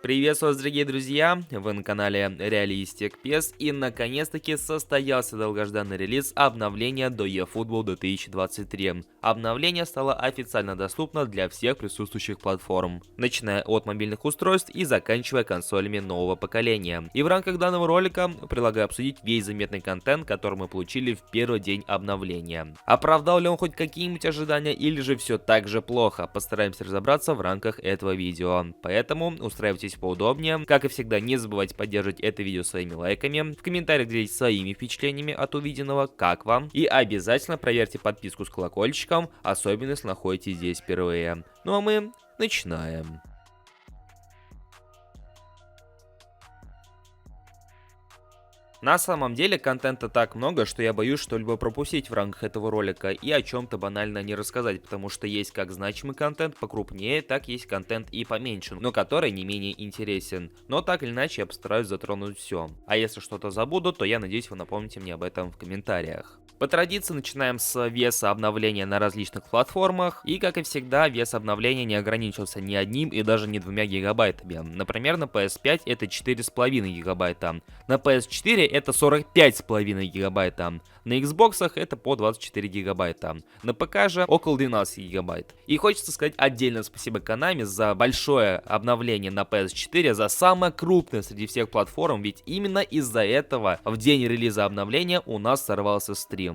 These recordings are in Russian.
Приветствую вас, дорогие друзья! Вы на канале Realistic PES, и наконец-таки состоялся долгожданный релиз обновления до eFootball 2023. Обновление стало официально доступно для всех присутствующих платформ, начиная от мобильных устройств и заканчивая консолями нового поколения. И в рамках данного ролика предлагаю обсудить весь заметный контент, который мы получили в первый день обновления. Оправдал ли он хоть какие-нибудь ожидания или же все так же плохо? Постараемся разобраться в рамках этого видео. Поэтому устраивайтесь поудобнее. Как и всегда, не забывайте поддерживать это видео своими лайками, в комментариях делитесь своими впечатлениями от увиденного, как вам, и обязательно проверьте подписку с колокольчиком, особенно если находитесь здесь впервые. Ну а мы начинаем. На самом деле контента так много, что я боюсь что-либо пропустить в рамках этого ролика и о чем-то банально не рассказать, потому что есть как значимый контент покрупнее, так есть контент и поменьше, но который не менее интересен. Но так или иначе я постараюсь затронуть все. А если что-то забуду, то я надеюсь, вы напомните мне об этом в комментариях. По традиции начинаем с веса обновления на различных платформах, и как и всегда, вес обновления не ограничился ни одним и даже не 2 гигабайтами. Например, на PS5 это 4,5 гигабайта, на PS4 это 45,5 гигабайта, на Xbox это по 24 гигабайта, на ПК же около 12 гигабайт. И хочется сказать отдельно спасибо Konami за большое обновление на PS4, за самое крупное среди всех платформ, ведь именно из-за этого в день релиза обновления у нас сорвался стрим.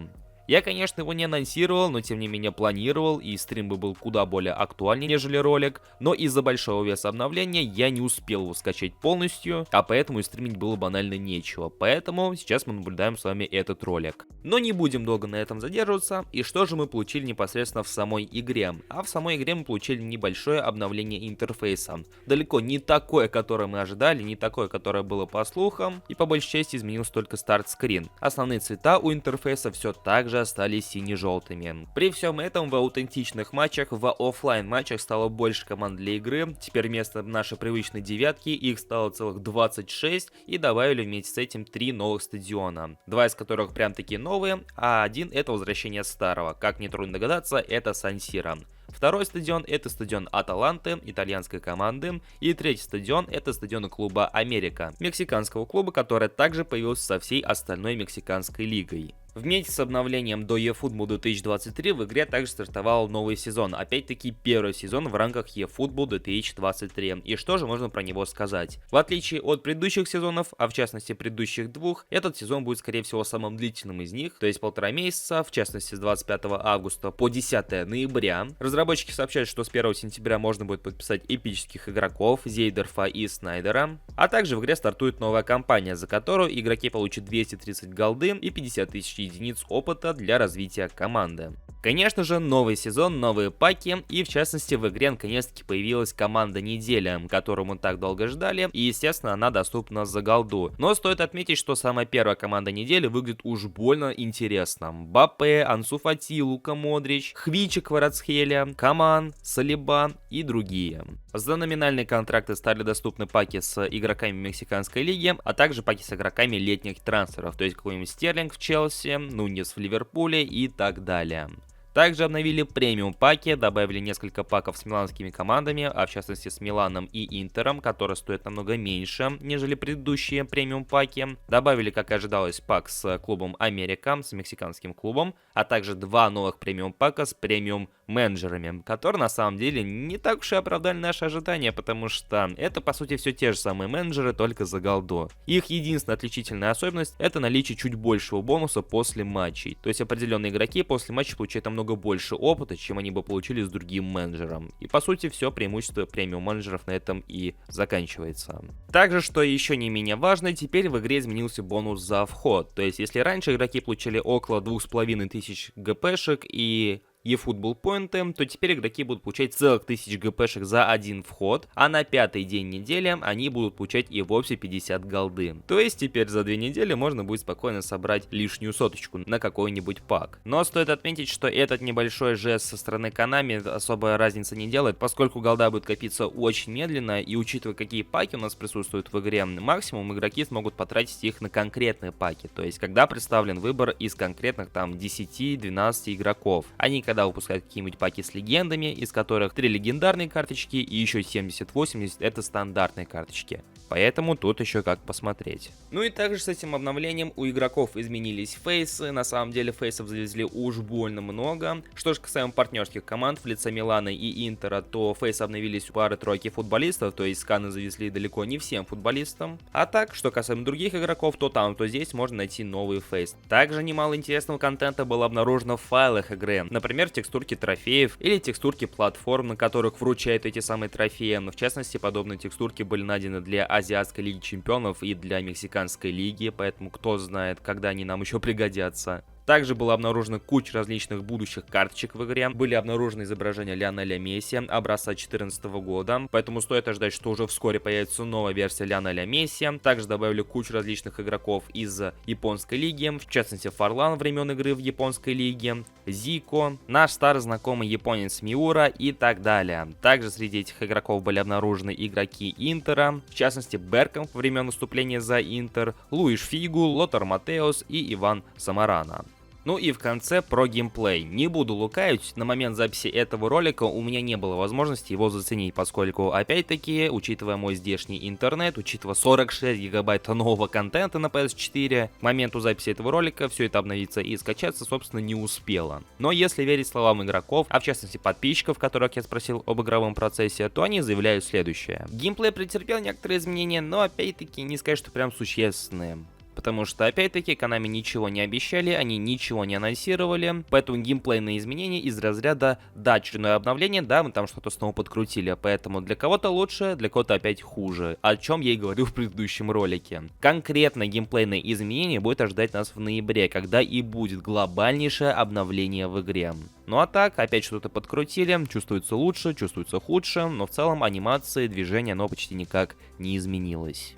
Я, конечно, его не анонсировал, но тем не менее планировал, и стрим бы был куда более актуальнее, нежели ролик, но из-за большого веса обновления я не успел его скачать полностью, а поэтому и стримить было банально нечего, поэтому сейчас мы наблюдаем с вами этот ролик. Но не будем долго на этом задерживаться, и что же мы получили непосредственно в самой игре? А в самой игре мы получили небольшое обновление интерфейса, далеко не такое, которое мы ожидали, не такое, которое было по слухам, и по большей части изменился только старт-скрин. Основные цвета у интерфейса все так же остались сине-желтыми. При всем этом в аутентичных матчах, в офлайн матчах стало больше команд для игры, теперь вместо нашей привычной девятки их стало целых 26 и добавили вместе с этим 3 новых стадиона, 2 из которых прям таки новые, а один это возвращение старого, как нетрудно догадаться, это Сан-Сиро. Второй стадион это стадион Аталанты, итальянской команды, и третий стадион это стадион клуба Америка, мексиканского клуба, который также появился со всей остальной мексиканской лигой. Вместе с обновлением до eFootball 2023 в игре также стартовал новый сезон, опять-таки первый сезон в рамках eFootball 2023. И что же можно про него сказать? В отличие от предыдущих сезонов, а в частности предыдущих двух, этот сезон будет скорее всего самым длительным из них, то есть 1,5 месяца, в частности с 25 августа по 10 ноября. Разработчики сообщают, что с 1 сентября можно будет подписать эпических игроков Зейдерфа и Снайдера, а также в игре стартует новая кампания, за которую игроки получат 230 голды и 50 тысяч единиц опыта для развития команды. Конечно же, новый сезон, новые паки, и в частности в игре наконец-таки появилась команда недели, которую мы так долго ждали, и естественно она доступна за голду. Но стоит отметить, что самая первая команда недели выглядит уж больно интересно. Мбаппе, Ансу Фати, Лука Модрич, Хвича Кварацхелия, Коман, Салиба и другие. За номинальные контракты стали доступны паки с игроками мексиканской лиги, а также паки с игроками летних трансферов, то есть какой-нибудь Стерлинг в Челси, Нуньес в Ливерпуле и так далее. Также обновили премиум паки, добавили несколько паков с миланскими командами, а в частности с Миланом и Интером, которые стоят намного меньше, нежели предыдущие премиум паки. Добавили, как и ожидалось, пак с клубом Америка, с мексиканским клубом, а также 2 новых премиум пака с премиум менеджерами, которые на самом деле не так уж и оправдали наши ожидания, потому что это по сути все те же самые менеджеры, только за голду. Их единственная отличительная особенность это наличие чуть большего бонуса после матчей, то есть определенные игроки после матча получают намного больше опыта, чем они бы получили с другим менеджером. И по сути все преимущество премиум менеджеров на этом и заканчивается. Также, что еще не менее важно, теперь в игре изменился бонус за вход, то есть если раньше игроки получили около 2500 гпшек и eFootball поинты, то теперь игроки будут получать целых 1000 гпшек за один вход, а на 5-й день недели они будут получать и вовсе 50 голды. То есть теперь за 2 недели можно будет спокойно собрать лишнюю соточку на какой-нибудь пак. Но стоит отметить, что этот небольшой жест со стороны Konami особой разницы не делает, поскольку голда будет копиться очень медленно, и учитывая какие паки у нас присутствуют в игре, максимум игроки смогут потратить их на конкретные паки, то есть когда представлен выбор из конкретных там 10-12 игроков, а не когда выпускают какие-нибудь паки с легендами, из которых 3 легендарные карточки и еще 70-80 это стандартные карточки. Поэтому тут еще как посмотреть. Ну и также с этим обновлением у игроков изменились фейсы. На самом деле фейсов завезли уж больно много. Что же касаемо партнерских команд в лице Милана и Интера, то фейсы обновились у пары-тройки футболистов, то есть сканы завезли далеко не всем футболистам. А так, что касаемо других игроков, то там, то здесь можно найти новый фейс. Также немало интересного контента было обнаружено в файлах игры. Например, текстурки трофеев или текстурки платформ, на которых вручают эти самые трофеи. В частности, подобные текстурки были найдены для Азиатской лиги чемпионов и для Мексиканской лиги, поэтому кто знает, когда они нам еще пригодятся. Также было обнаружено куча различных будущих карточек в игре. Были обнаружены изображения Лионеля Месси образца 2014 года. Поэтому стоит ожидать, что уже вскоре появится новая версия Лионеля Месси. Также добавили кучу различных игроков из японской лиги. В частности, Фарлан времен игры в японской лиге, Зико, наш старый знакомый японец Миура и так далее. Также среди этих игроков были обнаружены игроки Интера. В частности, Беркамп времен выступления за Интер, Луиш Фигу, Лотар Матеус и Иван Самарана. Ну и в конце про геймплей. Не буду лукавить, на момент записи этого ролика у меня не было возможности его заценить, поскольку, опять-таки, учитывая мой здешний интернет, учитывая 46 гигабайт нового контента на PS4, к моменту записи этого ролика все это обновиться и скачаться, собственно, не успело. Но если верить словам игроков, а в частности подписчиков, которых я спросил об игровом процессе, то они заявляют следующее. Геймплей претерпел некоторые изменения, но опять-таки не сказать, что прям существенные. Потому что, опять-таки, Konami ничего не обещали, они ничего не анонсировали, поэтому геймплейные изменения из разряда «да, очередное обновление, да, мы там что-то снова подкрутили», поэтому для кого-то лучше, для кого-то опять хуже, о чем я и говорил в предыдущем ролике. Конкретно геймплейные изменения будет ожидать нас в ноябре, когда и будет глобальнейшее обновление в игре. Ну а так, опять что-то подкрутили, чувствуется лучше, чувствуется худше, но в целом анимации, движения, оно почти никак не изменилось.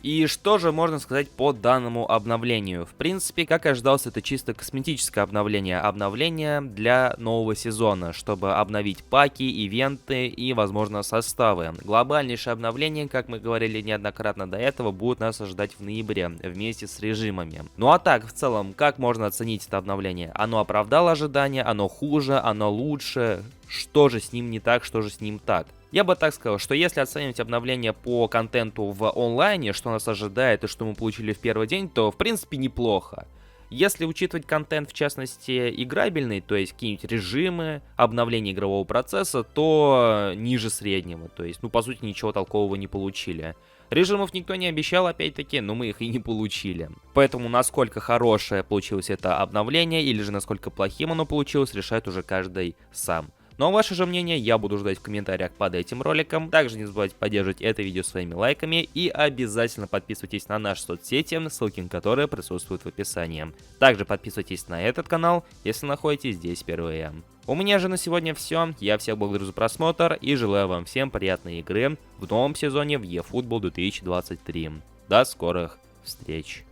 И что же можно сказать по данному обновлению? В принципе, как и ожидалось, это чисто косметическое обновление для нового сезона, чтобы обновить паки, ивенты и, возможно, составы. Глобальнейшее обновление, как мы говорили неоднократно до этого, будет нас ожидать в ноябре вместе с режимами. Ну а так, в целом, как можно оценить это обновление? Оно оправдало ожидания, оно хуже, оно лучше? Что же с ним не так, что же с ним так? Я бы так сказал, что если оценивать обновление по контенту в онлайне, что нас ожидает и что мы получили в первый день, то в принципе неплохо. Если учитывать контент, в частности, играбельный, то есть какие-нибудь режимы, обновление игрового процесса, то ниже среднего. То есть, по сути, ничего толкового не получили. Режимов никто не обещал, опять-таки, но мы их и не получили. Поэтому, насколько хорошее получилось это обновление, или же насколько плохим оно получилось, решает уже каждый сам. Но ваше же мнение я буду ждать в комментариях под этим роликом. Также не забывайте поддерживать это видео своими лайками и обязательно подписывайтесь на наши соцсети, ссылки на которые присутствуют в описании. Также подписывайтесь на этот канал, если находитесь здесь впервые. У меня же на сегодня все. Я всех благодарю за просмотр и желаю вам всем приятной игры в новом сезоне в eFootball 2023. До скорых встреч!